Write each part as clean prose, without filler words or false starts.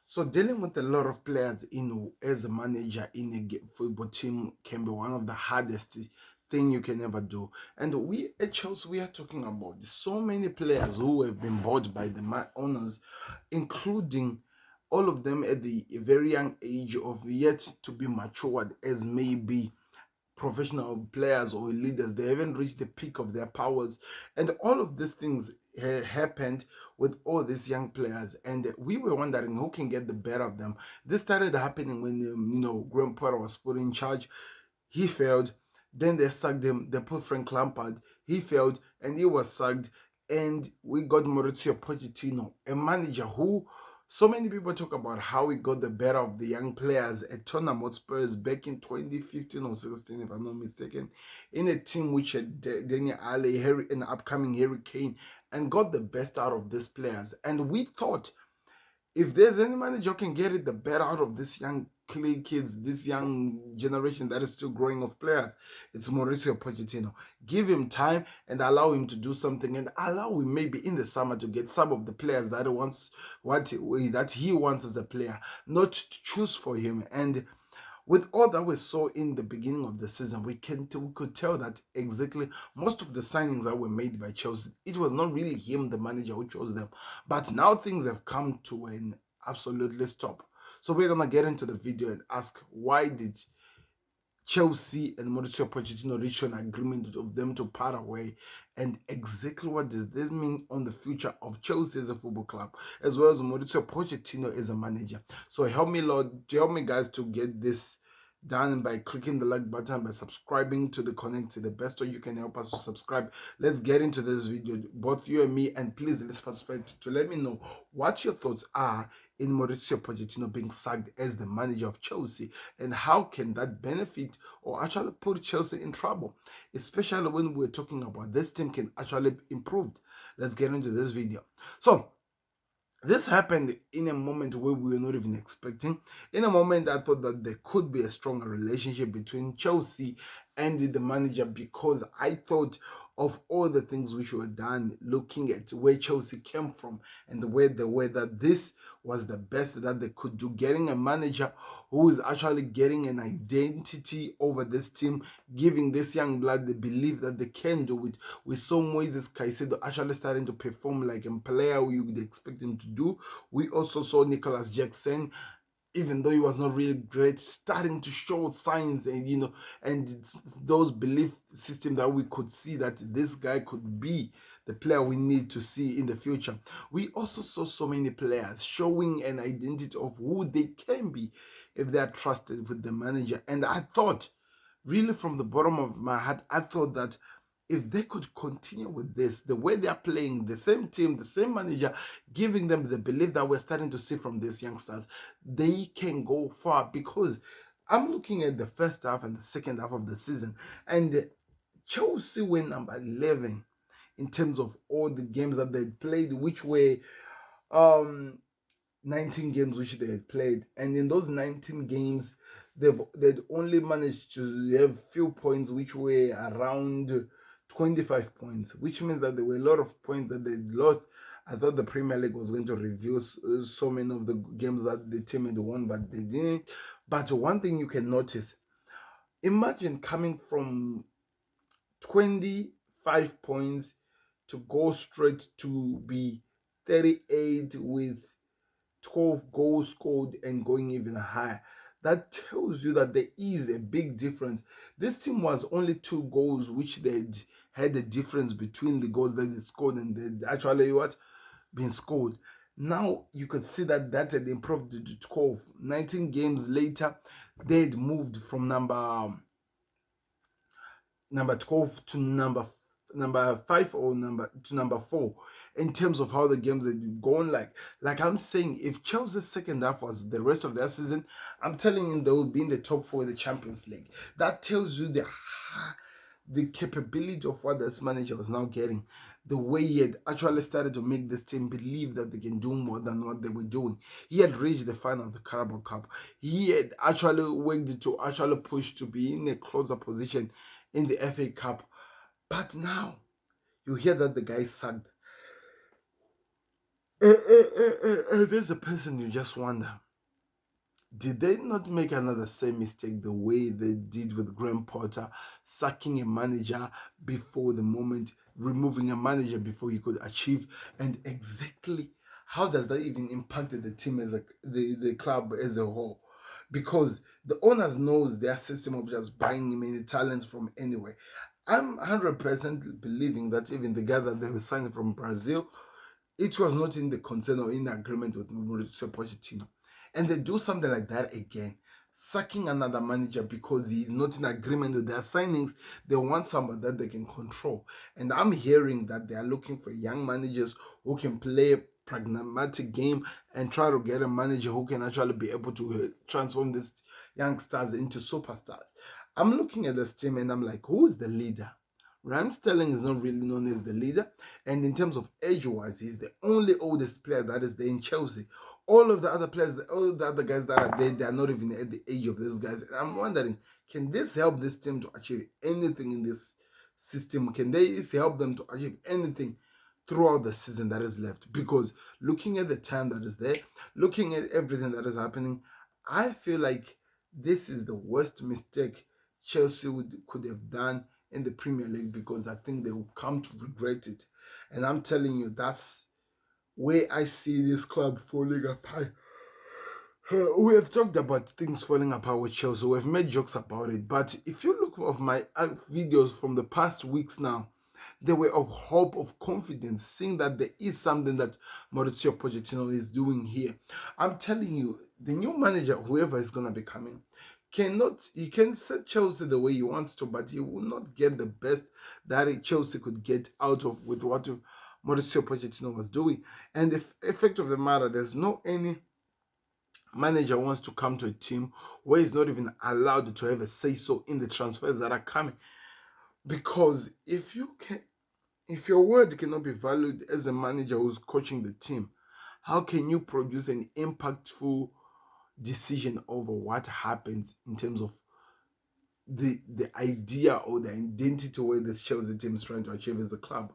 So dealing with a lot of players as a manager in a football team can be one of the hardest thing you can ever do. And we at Chelsea, we are talking about so many players who have been bought by the owners, including all of them at the very young age of yet to be matured as maybe professional players or leaders. They haven't reached the peak of their powers, and all of these things happened with all these young players, and we were wondering who can get the better of them. This started happening when Graham Potter was put in charge. He failed. Then they sacked him. They put Frank Lampard. He failed, and he was sacked. And we got Mauricio Pochettino, a manager who so many people talk about how he got the better of the young players at Tottenham Hotspurs back in 2015 or 16, if I'm not mistaken, in a team which had Daniel Ali, an upcoming Harry Kane, and got the best out of these players. And we thought if there's any manager who can get it the better out of this young kids, this young generation that is still growing of players, it's Mauricio Pochettino. Give him time and allow him to do something, and allow him maybe in the summer to get some of the players that he wants as a player, not to choose for him. And with all that we saw in the beginning of the season, we could tell that exactly most of the signings that were made by Chelsea, it was not really him, the manager, who chose them. But now things have come to an absolutely stop. So we're gonna get into the video and ask, why did Chelsea and Mauricio Pochettino reached an agreement of them to part away, and exactly what does this mean on the future of Chelsea as a football club, as well as Mauricio Pochettino as a manager. So help me, Lord, help me, guys, to get this done by clicking the like button, by subscribing to the Connect. The best way you can help us to subscribe. Let's get into this video, both you and me, and please let's participate to let me know what your thoughts are in Mauricio Pochettino being sacked as the manager of Chelsea, and how can that benefit or actually put Chelsea in trouble, especially when we're talking about this team can actually improve. Let's get into this video. So this happened in a moment where we were not even expecting. In a moment, I thought that there could be a stronger relationship between Chelsea and the manager, because I thought of all the things which were done, looking at where Chelsea came from and where they were, that this was the best that they could do. Getting a manager who is actually getting an identity over this team, giving this young blood the belief that they can do it. We saw Moises Caicedo actually starting to perform like a player you would expect him to do. We also saw Nicholas Jackson, even though he was not really great, starting to show signs, and those belief system that we could see that this guy could be the player we need to see in the future. We also saw so many players showing an identity of who they can be if they are trusted with the manager. And I thought, really from the bottom of my heart, I thought that if they could continue with this, the way they are playing, the same team, the same manager, giving them the belief that we're starting to see from these youngsters, they can go far. Because I'm looking at the first half and the second half of the season, and Chelsea were number 11 in terms of all the games that they played, which were 19 games which they had played. And in those 19 games, they'd only managed to have few points, which were around 25 points, which means that there were a lot of points that they'd lost. I thought the Premier League was going to review so many of the games that the team had won, but they didn't. But one thing you can notice, imagine coming from 25 points to go straight to be 38 with 12 goals scored and going even higher. That tells you that there is a big difference. This team was only 2 goals which they had a difference between the goals that they scored and they actually been scored. Now you could see that had improved to 12. 19 games later, they had moved from number 12 to number 5 or number 4 in terms of how the games had gone. Like I'm saying, if Chelsea's second half was the rest of their season, I'm telling you they will be in the top 4 in the Champions League. That tells you the capability of what this manager was now getting, the way he had actually started to make this team believe that they can do more than what they were doing. He had reached the final of the Carabao Cup. He had actually worked to actually push to be in a closer position in the FA Cup. But now you hear that the guy sacked. There's a person you just wonder. Did they not make another same mistake the way they did with Graham Potter, sacking a manager before the moment, removing a manager before he could achieve? And exactly how does that even impact the team as the club as a whole? Because the owners knows their system of just buying many talents from anywhere. I'm 100% believing that even the guy that they were signing from Brazil, it was not in the concern or in agreement with Mauricio Pochettino. And they do something like that again, sacking another manager because he is not in agreement with their signings. They want somebody that they can control. And I'm hearing that they are looking for young managers who can play a pragmatic game and try to get a manager who can actually be able to transform these youngsters into superstars. I'm looking at this team and I'm like, who is the leader? Raheem Sterling is not really known as the leader, and in terms of age-wise, he's the only oldest player that is there in Chelsea. All of the other players, all the other guys that are there, they are not even at the age of these guys. And I'm wondering, can this help this team to achieve anything in this system? Can this help them to achieve anything throughout the season that is left? Because looking at the time that is there, looking at everything that is happening, I feel like this is the worst mistake Chelsea could have done in the Premier League, because I think they will come to regret it. And I'm telling you, that's where I see this club falling apart. We have talked about things falling apart with Chelsea. We've made jokes about it. But if you look at my videos from the past weeks now, they were of hope, of confidence, seeing that there is something that Mauricio Pochettino is doing here. I'm telling you, the new manager, whoever is going to be coming, he can set Chelsea the way he wants to, but he will not get the best that Chelsea could get out of with what Mauricio Pochettino was doing. And the effect of the matter, there's no any manager wants to come to a team where he's not even allowed to have a say so in the transfers that are coming. Because if your word cannot be valued as a manager who's coaching the team, how can you produce an impactful decision over what happens in terms of the idea or the identity where this Chelsea team is trying to achieve as a club?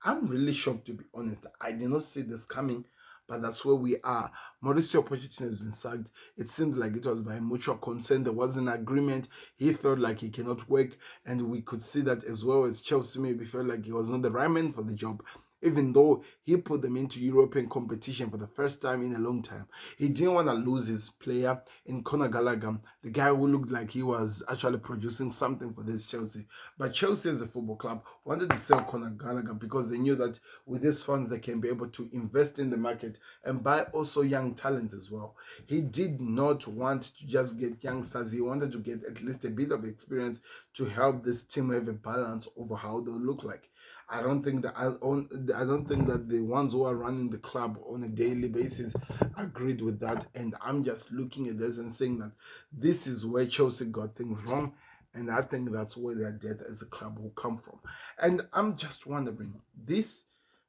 I'm really shocked, to be honest. I did not see this coming, but that's where we are. Mauricio Pochettino has been sacked. It seemed like it was by mutual consent. There was an agreement. He felt like he cannot work, and we could see that as well as Chelsea maybe felt like he was not the right man for the job. Even though he put them into European competition for the first time in a long time, he didn't want to lose his player in Conor Gallagher, the guy who looked like he was actually producing something for this Chelsea. But Chelsea as a football club wanted to sell Conor Gallagher because they knew that with these funds they can be able to invest in the market and buy also young talent as well. He did not want to just get youngsters. He wanted to get at least a bit of experience to help this team have a balance over how they'll look like. I don't think that the ones who are running the club on a daily basis agreed with that. And I'm just looking at this and saying that this is where Chelsea got things wrong. And I think that's where their death as a club will come from. And I'm just wondering, this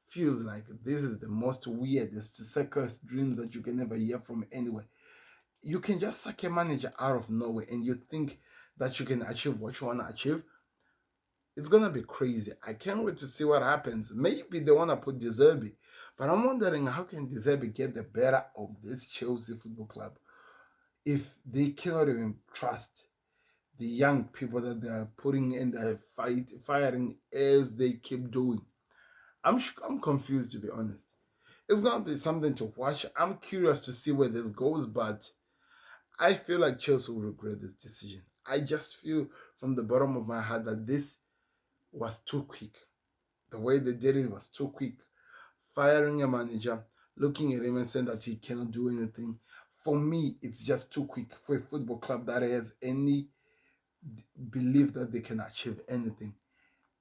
feels like this is the most weirdest, circus dreams that you can ever hear from anywhere. You can just sack a manager out of nowhere and you think that you can achieve what you want to achieve. It's gonna be crazy. I can't wait to see what happens. Maybe they wanna put De Zerbi, but I'm wondering how can De Zerbi get the better of this Chelsea Football Club if they cannot even trust the young people that they are putting in the firing as they keep doing. I'm confused, to be honest. It's gonna be something to watch. I'm curious to see where this goes, but I feel like Chelsea will regret this decision. I just feel from the bottom of my heart that this was too quick. The way they did it was too quick. Firing a manager, looking at him and saying that he cannot do anything. For me, it's just too quick for a football club that has any belief that they can achieve anything.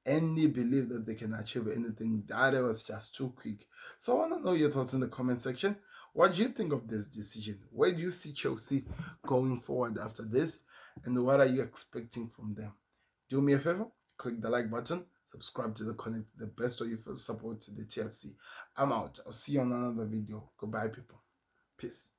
Any belief that they can achieve anything, that was just too quick. So I want to know your thoughts in the comment section. What do you think of this decision? Where do you see Chelsea going forward after this? And what are you expecting from them? Do me a favor, click the like button, subscribe to the content, the best way for support to the TFC. I'm out. I'll see you on another video. Goodbye, people. Peace.